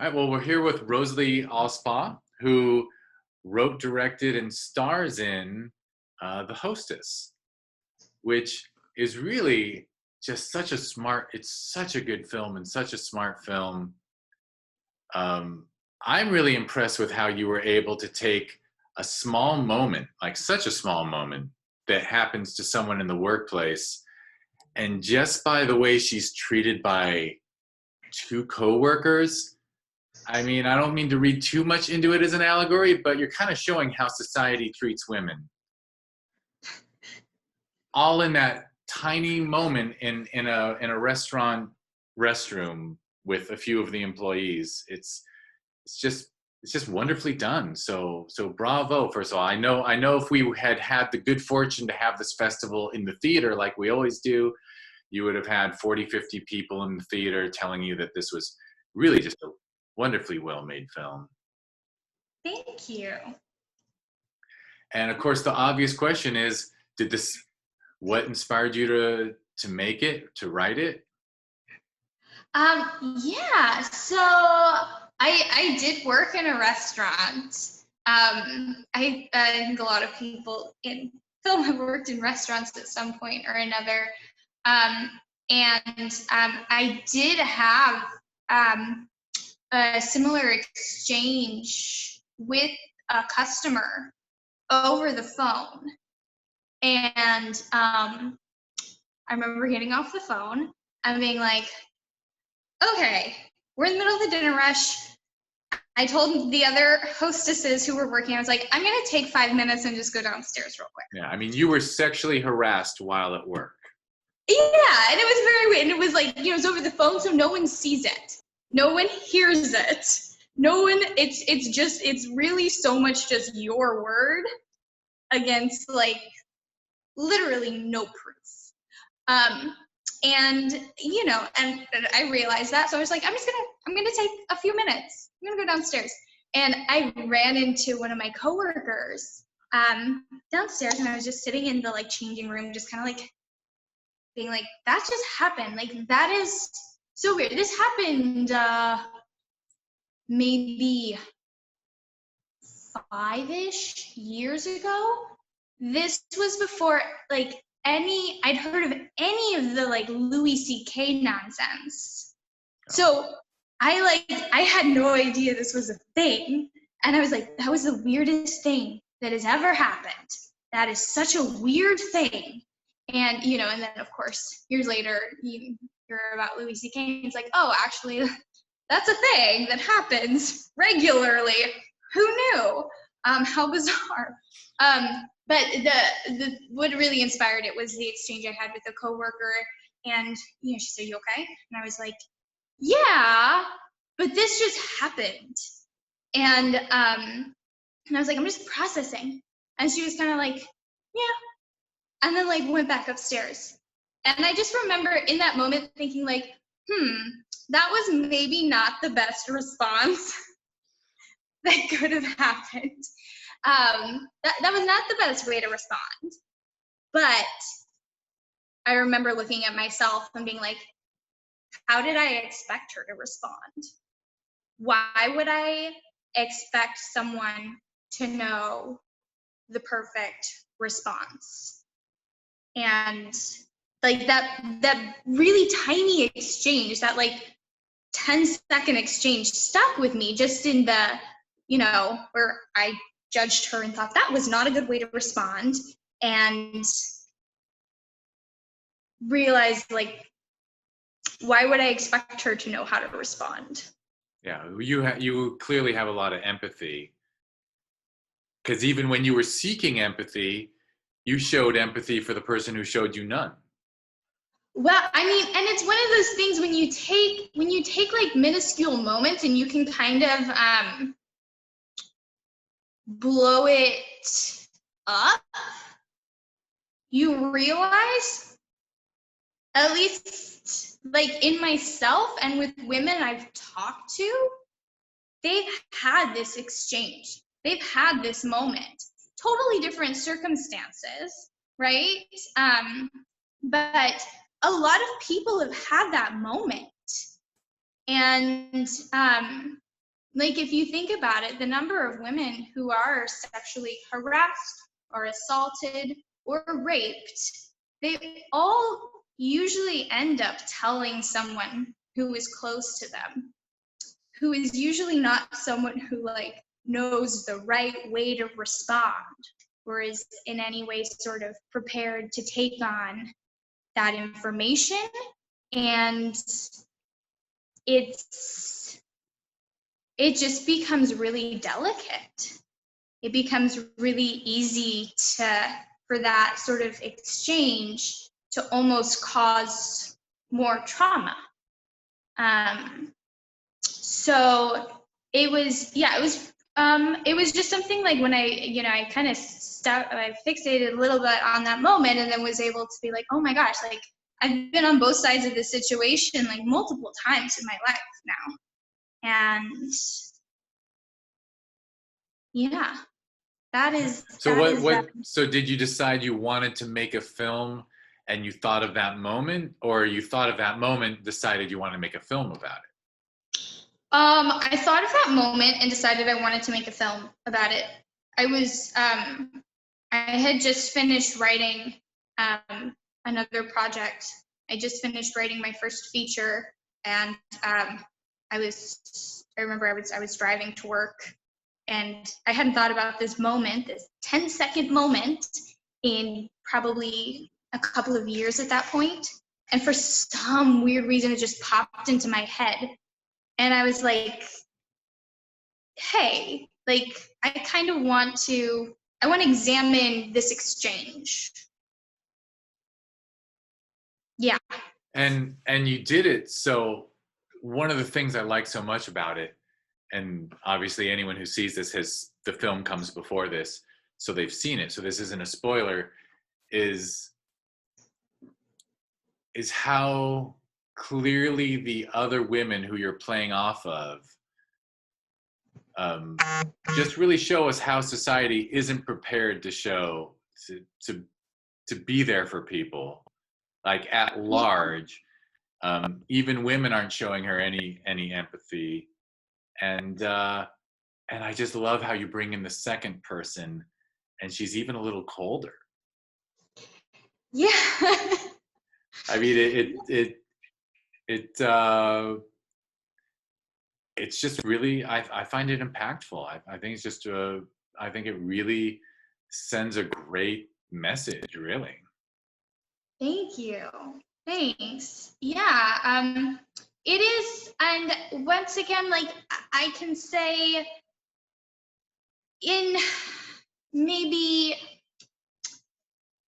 All right, well, we're here with Rosalie Alspach, who wrote, directed, and stars in The Hostess, which is really just such a smart, it's such a good film and such a smart film. Um, I'm really impressed with how you were able to take a small moment, like such a small moment that happens to someone in the workplace, and just by the way she's treated by two coworkers. I mean, I don't mean to read too much into it as an allegory, but you're kind of showing how society treats women. All in that tiny moment in a restaurant restroom with a few of the employees. It's just it's just wonderfully done. So bravo. First of all, I know if we had the good fortune to have this festival in the theater like we always do, you would have had 40, 50 people in the theater telling you that this was really just a wonderfully well made film. Thank you. And of course, the obvious question is, what inspired you to make it, to write it? Yeah, so I did work in a restaurant. I think a lot of people in film have worked in restaurants at some point or another. And I did have a similar exchange with a customer over the phone. And I remember getting off the phone and being like, okay, we're in the middle of the dinner rush. I told the other hostesses who were working, I was like, I'm going to take 5 minutes and just go downstairs real quick. Yeah, I mean, you were sexually harassed while at work. Yeah, and it was very weird. And it was like, it was over the phone, so no one sees it. No one hears it. No one, it's really so much just your word against like literally no proof. And I realized that, so I was like, I'm gonna take a few minutes. I'm gonna go downstairs, and I ran into one of my coworkers downstairs, and I was just sitting in the like changing room, just kind of like being like, that just happened. Like that is so weird. This happened maybe 5-ish years ago. This was before like I'd heard of any of the like Louis C.K. nonsense. So I had no idea this was a thing. And I was like, that was the weirdest thing that has ever happened. That is such a weird thing. And, and then of course, years later, you hear about Louis C.K. and it's like, oh, actually, that's a thing that happens regularly. Who knew? How bizarre. But the what really inspired it was the exchange I had with a coworker, and she said, "You okay?" And I was like, "Yeah, but this just happened." And I was like, "I'm just processing," and she was kind of like, "Yeah," and then like went back upstairs. And I just remember in that moment thinking like, that was maybe not the best response that could have happened. That was not the best way to respond. But I remember looking at myself and being like, how did I expect her to respond? Why would I expect someone to know the perfect response? And like that really tiny exchange, that like 10-second exchange stuck with me just in the, where I judged her and thought that was not a good way to respond, and realized like, why would I expect her to know how to respond? Yeah, you clearly have a lot of empathy, because even when you were seeking empathy, you showed empathy for the person who showed you none. Well, I mean, and it's one of those things when you take like minuscule moments and you can kind of blow it up, you realize, at least like in myself and with women I've talked to, they've had this exchange. They've had this moment. Totally different circumstances, right? But a lot of people have had that moment. And like if you think about it, the number of women who are sexually harassed or assaulted or raped, they all usually end up telling someone who is close to them, who is usually not someone who like knows the right way to respond or is in any way sort of prepared to take on that information. And it just becomes really delicate. It becomes really easy for that sort of exchange to almost cause more trauma. So it was just something like when I kind of I fixated a little bit on that moment, and then was able to be like, oh my gosh, like I've been on both sides of this situation like multiple times in my life now. And yeah, so did you decide you wanted to make a film and you thought of that moment, or you thought of that moment, decided you wanted to make a film about it? I thought of that moment and decided I wanted to make a film about it. I had just finished writing another project. I just finished writing my first feature, and I remember I was driving to work, and I hadn't thought about this moment, this 10-second moment, in probably a couple of years at that point. And for some weird reason, it just popped into my head. And I was like, hey, like, I want to examine this exchange. Yeah. And you did it. So one of the things I like so much about it, and obviously anyone who sees this the film comes before this, so they've seen it, so this isn't a spoiler, is how clearly the other women who you're playing off of just really show us how society isn't prepared to show to be there for people, like at large. Even women aren't showing her any empathy, and I just love how you bring in the second person, and she's even a little colder. Yeah. I mean, it's just really, I find it impactful. I think it's just I think it really sends a great message, really. Thank you. Thanks. Yeah. It is, and once again, like I can say, in maybe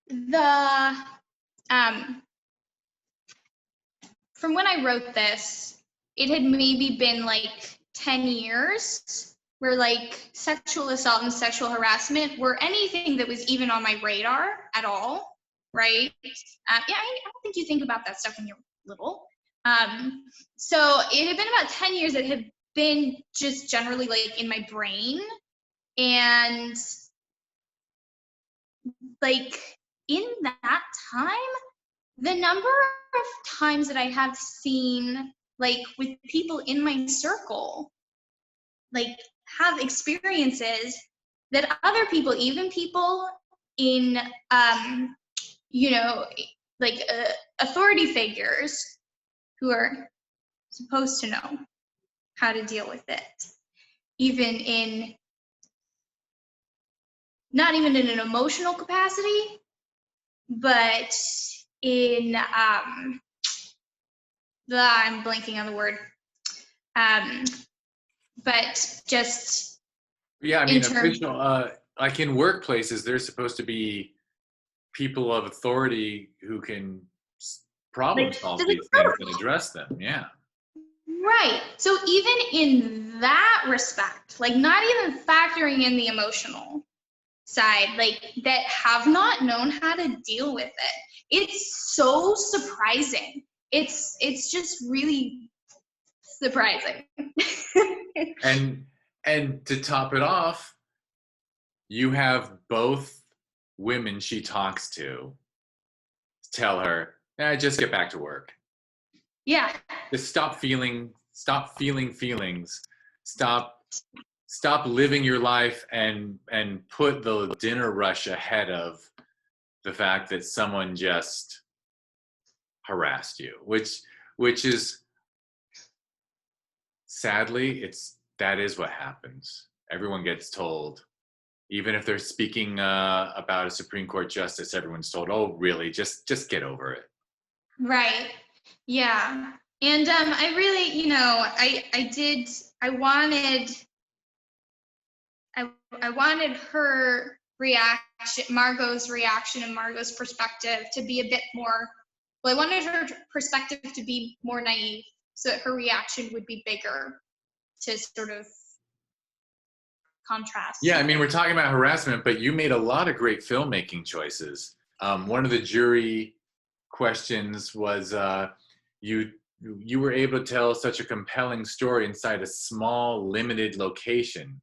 the from when I wrote this, it had maybe been like 10 years where like sexual assault and sexual harassment were anything that was even on my radar at all, right? I don't think you think about that stuff when you're little. So it had been about 10 years that had been just generally like in my brain. And like in that time, the number of times that I have seen, like with people in my circle, like have experiences that other people, even people in, like authority figures who are supposed to know how to deal with it, even in, not even in an emotional capacity, but in, I'm blanking on the word, but just, yeah, I mean, official, like in workplaces, there's supposed to be people of authority who can problem solve these things and address them. Yeah. Right. So even in that respect, like not even factoring in the emotional side, like that have not known how to deal with it. It's so surprising. It's just really surprising. And to top it off, you have both women she talks to tell her, just get back to work. Yeah. Just stop feeling feelings. Stop stop living your life and put the dinner rush ahead of the fact that someone just harassed you, which is sadly, that is what happens. Everyone gets told, even if they're speaking about a Supreme Court justice, everyone's told, "Oh, really? Just get over it." Right. Yeah. And I really, I wanted her reaction, Margot's reaction and Margot's perspective to be a bit more, well, I wanted her perspective to be more naive so that her reaction would be bigger to sort of contrast. Yeah, I mean, we're talking about harassment, but you made a lot of great filmmaking choices. One of the jury questions was you were able to tell such a compelling story inside a small, limited location.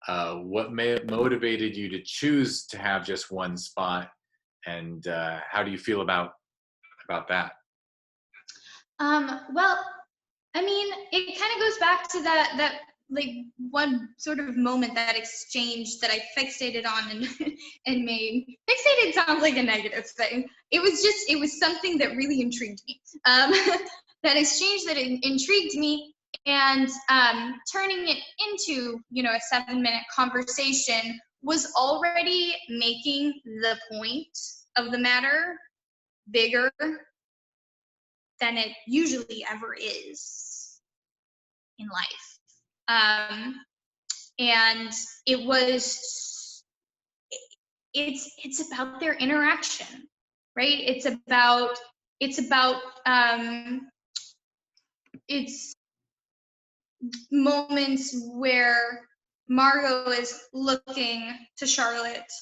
What motivated you to choose to have just one spot, and how do you feel about that? Well, I mean, it kind of goes back to that like one sort of moment, that exchange that I fixated on and made. Fixated sounds like a negative thing. It was something that really intrigued me. That exchange that intrigued me, and turning it into, a 7-minute conversation was already making the point of the matter bigger than it usually ever is in life. And it's about their interaction, right? It's moments where Margot is looking to Charlotte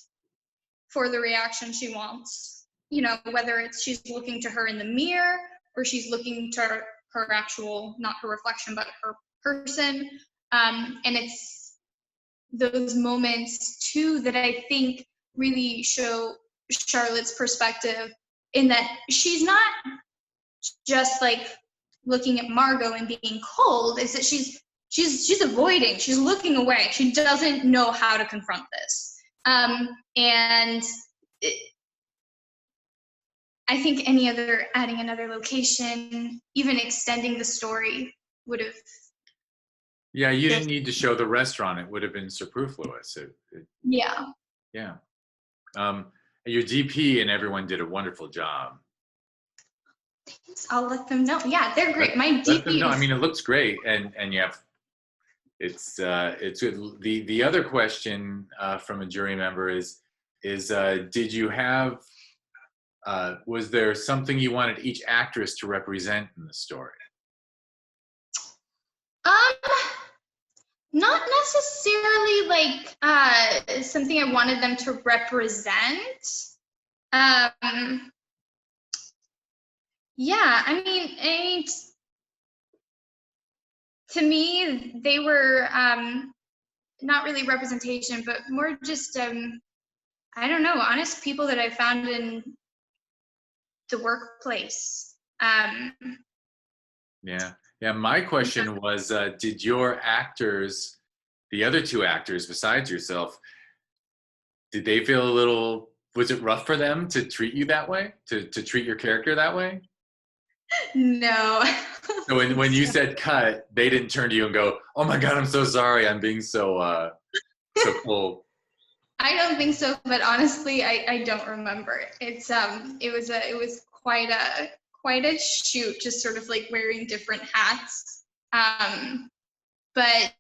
for the reaction she wants. Whether it's she's looking to her in the mirror, or she's looking to her actual, not her reflection, but her person. And it's those moments too that I think really show Charlotte's perspective, in that she's not just like looking at Margot and being cold, is that she's avoiding, she's looking away. She doesn't know how to confront this. And I think adding another location, even extending the story, would have. Yeah, you didn't need to show the restaurant. It would have been superfluous. Yeah. Yeah. Your DP and everyone did a wonderful job. I'll let them know. Yeah, they're great. My DP. Let them know. I mean, it looks great, and you have. It's good. The other question from a jury member is did you have? Was there something you wanted each actress to represent in the story? Not necessarily like something I wanted them to represent. Yeah, I mean, to me, they were not really representation, but more just I don't know, honest people that I found in the workplace. Yeah. My question was, did your actors, the other two actors besides yourself, did they feel a little? Was it rough for them to treat you that way? To treat your character that way? No. So when you said cut, they didn't turn to you and go, "Oh my God, I'm so sorry. I'm being so cool." I don't think so, but honestly, I don't remember. It was quite a shoot, just sort of like wearing different hats. But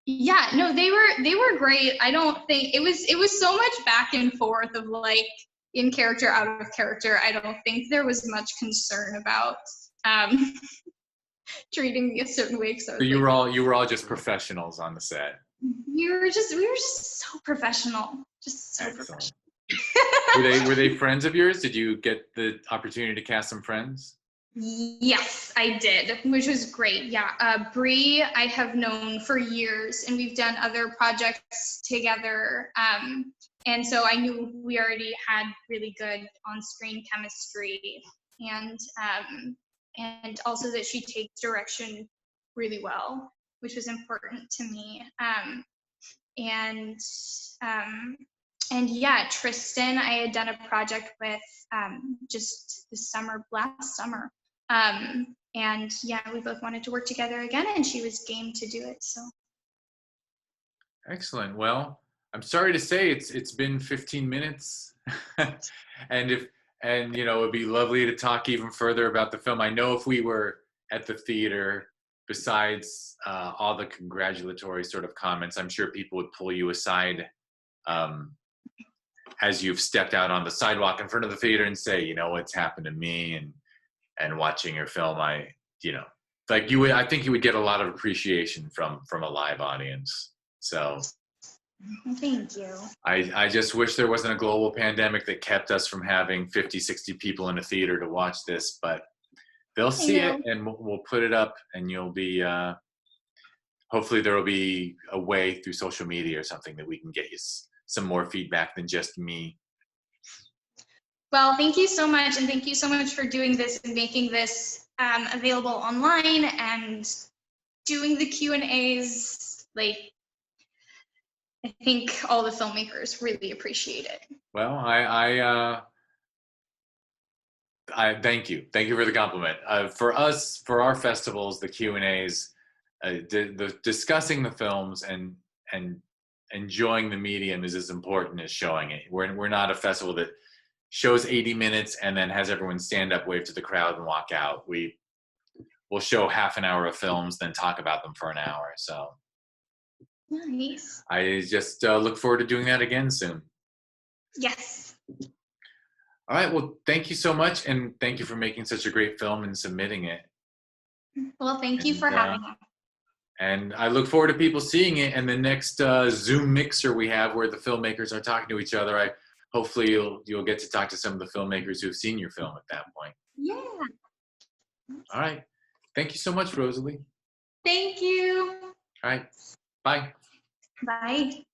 yeah, no, they were great. I don't think it was so much back and forth of like in character, out of character. I don't think there was much concern about treating me a certain way. So you were all just professionals on the set. we were just so professional. Just so Excellent. professional. Were they friends of yours? Did you get the opportunity to cast some friends? Yes, I did, which was great. Yeah, Bree, I have known for years, and we've done other projects together. And so I knew we already had really good on-screen chemistry, and also that she takes direction really well. which was important to me. And yeah, Tristyn, I had done a project with just this summer, last summer. And yeah, we both wanted to work together again, and she was game to do it. So Excellent. Well, I'm sorry to say it's been 15 minutes, and you know, it'd be lovely to talk even further about the film. I know if we were at the theater, besides all the congratulatory sort of comments, I'm sure people would pull you aside as you've stepped out on the sidewalk in front of the theater and say, you know, what's happened to me, and watching your film, you know, like you would, I think you would get a lot of appreciation from a live audience. So thank you. I just wish there wasn't a global pandemic that kept us from having 50, 60 people in a theater to watch this, but they'll see it, and we'll put it up, and you'll be, hopefully there will be a way through social media or something that we can get you some more feedback than just me. Well, thank you so much, and thank you so much for doing this and making this available online and doing the Q&As. Like, I think all the filmmakers really appreciate it. Well, I thank you. Thank you for the compliment. For us, for our festivals, the Q&As, the discussing the films and enjoying the medium is as important as showing it. We're not a festival that shows 80 minutes and then has everyone stand up, wave to the crowd, and walk out. We'll show half an hour of films, then talk about them for an hour. So nice. I just look forward to doing that again soon. Yes. All right. Well, thank you so much, and thank you for making such a great film and submitting it. Well, thank you for having me. And I look forward to people seeing it. And the next Zoom mixer we have, where the filmmakers are talking to each other, hopefully you'll get to talk to some of the filmmakers who've seen your film at that point. Yeah. All right. Thank you so much, Rosalie. Thank you. All right. Bye. Bye.